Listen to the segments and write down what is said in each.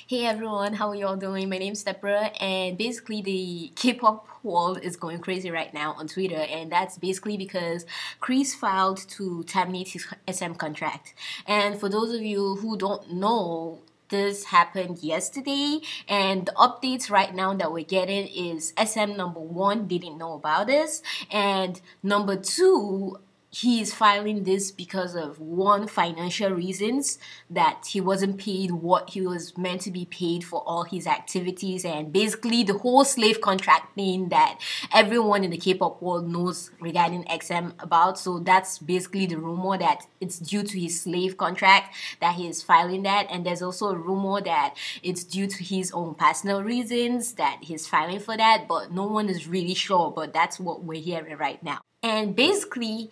Hey everyone, how are y'all doing? My name's Deborah, and basically the K-pop world is going crazy right now on Twitter, and that's basically because Kris filed to terminate his SM contract. And for those of you who don't know, this happened yesterday, and the updates right now that we're getting is SM number one didn't know about this, and number two, he is filing this because of one, financial reasons, that he wasn't paid what he was meant to be paid for all his activities, and basically the whole slave contract thing that everyone in the K-pop world knows regarding XM about. So that's basically the rumor that it's due to his slave contract that he is filing that, and there's also a rumor that it's due to his own personal reasons that he's filing for that, but no one is really sure, but that's what we're hearing right now. And basically,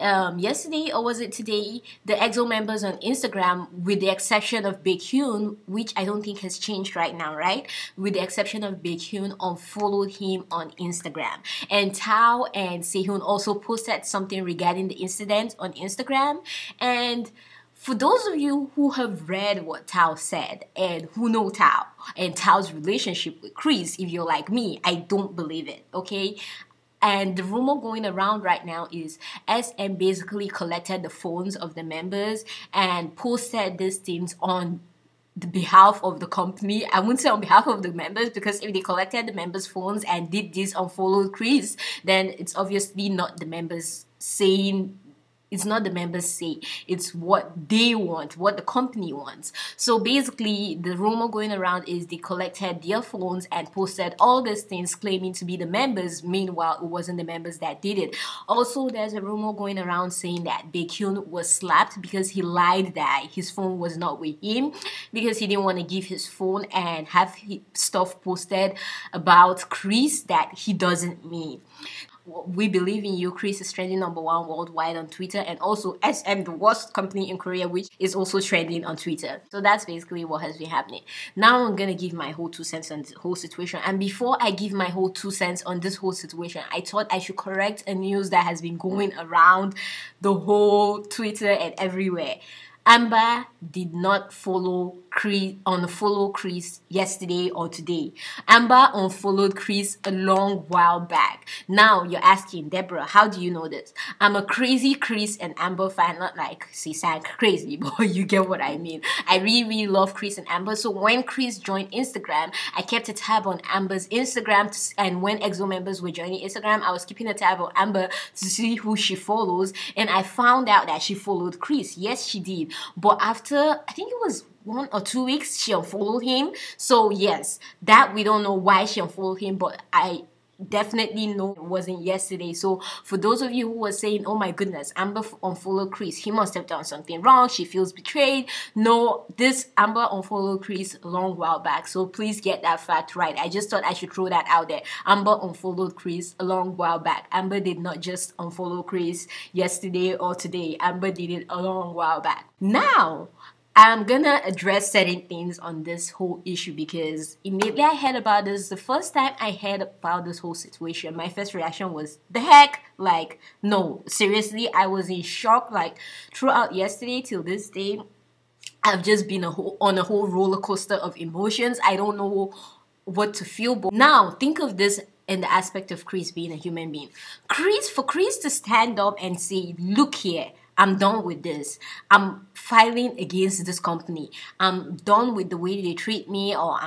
yesterday, or was it today, the EXO members on Instagram, with the exception of BAEKHYUN, which I don't think has changed right now, right? With the exception of BAEKHYUN, unfollowed him on Instagram. And Tao and Sehun also posted something regarding the incident on Instagram. And for those of you who have read what Tao said and who know Tao and Tao's relationship with Kris, if you're like me, I don't believe it, okay? And the rumor going around right now is SM basically collected the phones of the members and posted these things on the behalf of the company. I wouldn't say on behalf of the members, because if they collected the members' phones and did this unfollowed Kris, then it's obviously not the members saying. It's not the members say, it's what they want, what the company wants. So basically, the rumor going around is they collected their phones and posted all these things claiming to be the members. Meanwhile, it wasn't the members that did it. Also, there's a rumor going around saying that BAEKHYUN was slapped because he lied that his phone was not with him, because he didn't want to give his phone and have stuff posted about Kris that he doesn't mean. We believe in you. Kris is trending #1 worldwide on Twitter, and also SM, the worst company in Korea, which is also trending on Twitter. So that's basically what has been happening. Now I'm gonna give my whole 2 cents on this whole situation. And before I give my whole 2 cents on this whole situation, I thought I should correct a news that has been going around the whole Twitter and everywhere. Amber did not unfollow Kris yesterday or today. Amber unfollowed Kris a long while back. Now you're asking, Deborah, how do you know this? I'm a crazy Kris and Amber fan, not like she sang crazy, but you get what I mean. I really love Kris and Amber. So when Kris joined Instagram, I kept a tab on Amber's Instagram, and when EXO members were joining Instagram, I was keeping a tab on Amber to see who she follows, and I found out that she followed Kris. Yes, she did. But after, I think it was 1 or 2 weeks, she unfollowed him. So yes, that we don't know why she unfollowed him, but I definitely know it wasn't yesterday. So for those of you who were saying, oh my goodness, Amber unfollowed Kris, he must have done something wrong, she feels betrayed. No, this Amber unfollowed Kris a long while back. So please get that fact right. I just thought I should throw that out there. Amber unfollowed Kris a long while back. Amber did not just unfollow Kris yesterday or today. Amber did it a long while back. Now I'm gonna address certain things on this whole issue, because immediately I heard about this, the first time I heard about this whole situation, my first reaction was, the heck? Like, no, seriously, I was in shock. Like, throughout yesterday till this day, I've just been on a whole roller coaster of emotions. I don't know what to feel. But now, think of this in the aspect of Kris being a human being. For Kris to stand up and say, look here, I'm done with this. I'm filing against this company. I'm done with the way they treat me, or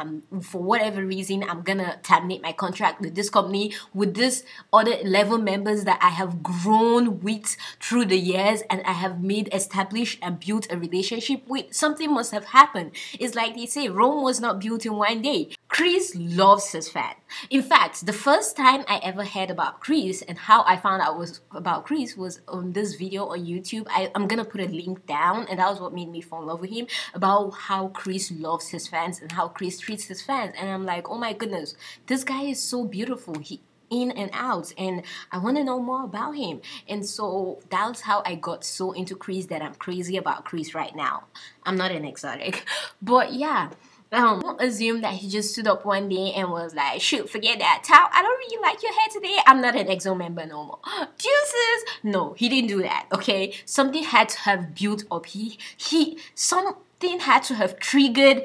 for whatever reason, I'm gonna terminate my contract with this company, with this other 11 members that I have grown with through the years and I have established and built a relationship with. Something must have happened. It's like they say, Rome was not built in one day. Kris loves his fans. In fact, the first time I ever heard about Kris and how I found out about Kris was on this video on YouTube. I'm gonna put a link down, and that was what made me fall in love with him, about how Kris loves his fans and how Kris treats his fans. And I'm like, oh my goodness, this guy is so beautiful. He in and out, and I want to know more about him. And so that's how I got so into Kris that I'm crazy about Kris right now. I'm not an exotic, but yeah. Don't assume that he just stood up one day and was like, shoot, forget that. Tao, I don't really like your hair today. I'm not an EXO member no more. Juices. No, he didn't do that, okay? Something had to have built up. Something had to have triggered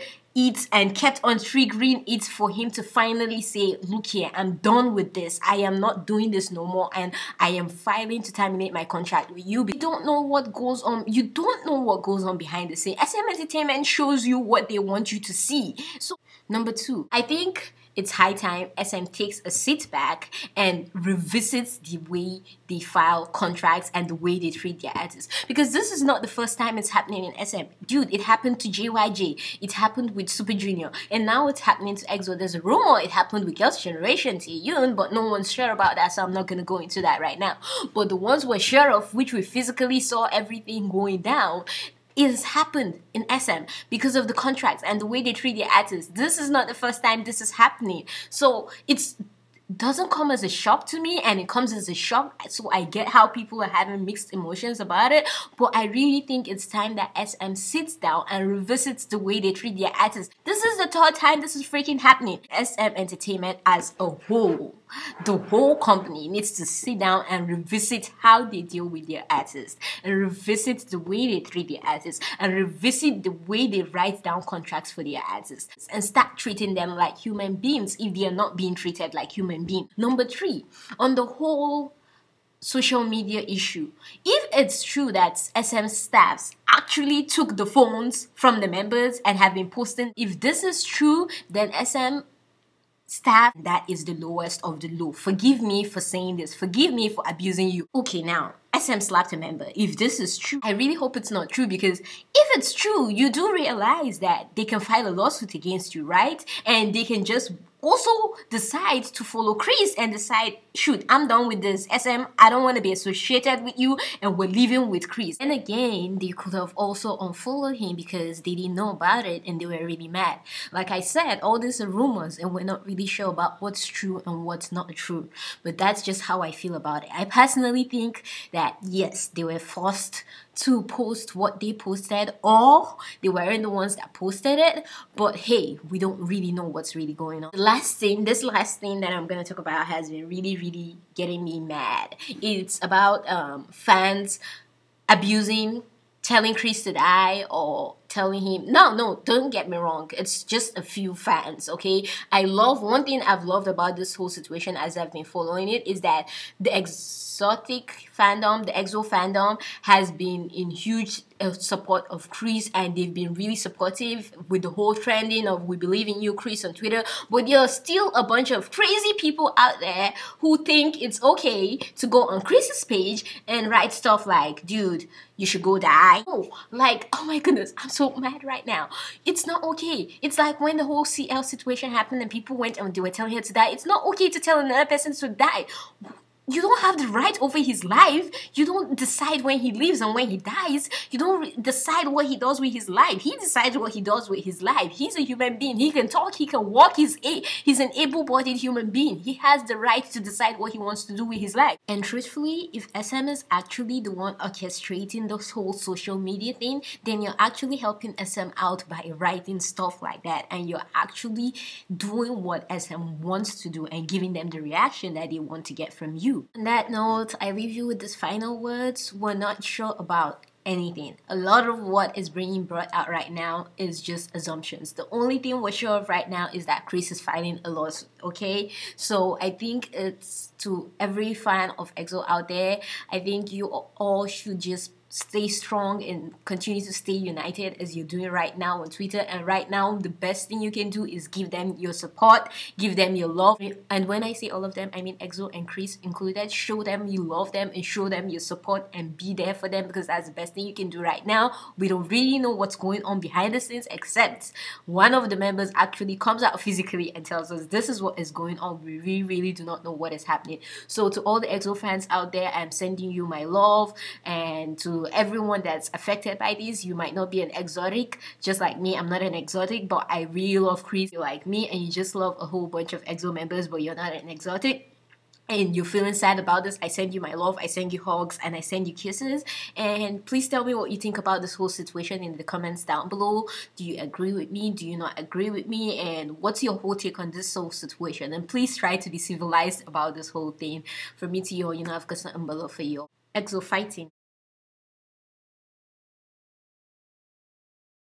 it and kept on triggering it for him to finally say, look here, I'm done with this. I am not doing this no more and I am filing to terminate my contract with you. You don't know what goes on. You don't know what goes on behind the scene. SM Entertainment shows you what they want you to see. So number 2, I think it's high time SM takes a sit back and revisits the way they file contracts and the way they treat their artists. Because this is not the first time it's happening in SM. Dude, it happened to JYJ, it happened with Super Junior, and now it's happening to EXO. There's a rumor it happened with Girls' Generation, Taehyun, but no one's sure about that, so I'm not gonna go into that right now. But the ones we're sure of, which we physically saw everything going down, it has happened in SM because of the contracts and the way they treat their artists. This is not the first time this is happening. So it doesn't come as a shock to me, and it comes as a shock. So I get how people are having mixed emotions about it, but I really think it's time that SM sits down and revisits the way they treat their artists. This is the 3rd time this is freaking happening. SM Entertainment as a whole, the whole company needs to sit down and revisit how they deal with their artists, and revisit the way they treat their artists, and revisit the way they write down contracts for their artists, and start treating them like human beings if they are not being treated like human beings. Number 3, on the whole social media issue, if it's true that SM staffs actually took the phones from the members and have been posting, if this is true, then SM staff, that is the lowest of the low. Forgive me for saying this. Forgive me for abusing you. Okay, now, SM slapped a member. If this is true, I really hope it's not true, because if it's true, you do realize that they can file a lawsuit against you, right? And they can just also decide to follow Kris and decide, shoot, I'm done with this. SM, I don't want to be associated with you, and we're leaving with Kris. And again, they could have also unfollowed him because they didn't know about it and they were really mad. Like I said, all these are rumors and we're not really sure about what's true and what's not true. But that's just how I feel about it. I personally think that yes, they were forced to post what they posted, or they weren't the ones that posted it, but hey, we don't really know what's really going on. This last thing that I'm gonna talk about has been really getting me mad. It's about fans abusing, telling Kris to die, or telling him, no, don't get me wrong, it's just a few fans, okay? One thing I've loved about this whole situation as I've been following it is that the exotic fandom, the EXO fandom, has been in huge support of Kris, and they've been really supportive with the whole trending of "we believe in you, Kris" on Twitter. But there are still a bunch of crazy people out there who think it's okay to go on Kris's page and write stuff like, dude, you should go die. Oh, like, oh my goodness, I'm so mad right now. It's not okay. It's like when the whole CL situation happened and people went and they were telling her to die. It's not okay to tell another person to die. You don't have the right over his life. You don't decide when he lives and when he dies. You don't decide what he does with his life. He decides what he does with his life. He's a human being. He can talk, he can walk. He's an able-bodied human being. He has the right to decide what he wants to do with his life. And truthfully, if SM is actually the one orchestrating this whole social media thing, then you're actually helping SM out by writing stuff like that. And you're actually doing what SM wants to do and giving them the reaction that they want to get from you. On that note, I leave you with these final words. We're not sure about anything. A lot of what is being brought out right now is just assumptions. The only thing we're sure of right now is that Kris is filing a lawsuit, okay? So I think it's to every fan of EXO out there, I think you all should just stay strong and continue to stay united as you're doing right now on Twitter. And right now, the best thing you can do is give them your support, give them your love. And when I say all of them, I mean EXO and Kris included. Show them you love them and show them your support and be there for them, because that's the best thing you can do right now. We don't really know what's going on behind the scenes, except one of the members actually comes out physically and tells us this is what is going on. We really do not know what is happening. So to all the EXO fans out there, I'm sending you my love, and to everyone that's affected by this, you might not be an exotic, just like me. I'm not an exotic, but I really love Kris. You're like me and you just love a whole bunch of EXO members, but you're not an exotic, and you're feeling sad about this, I send you my love, I send you hugs, and I send you kisses. And please tell me what you think about this whole situation in the comments down below. Do you agree with me? Do you not agree with me? And what's your whole take on this whole situation? And please try to be civilized about this whole thing. For me to you, I've got some umbrella for you. EXO fighting.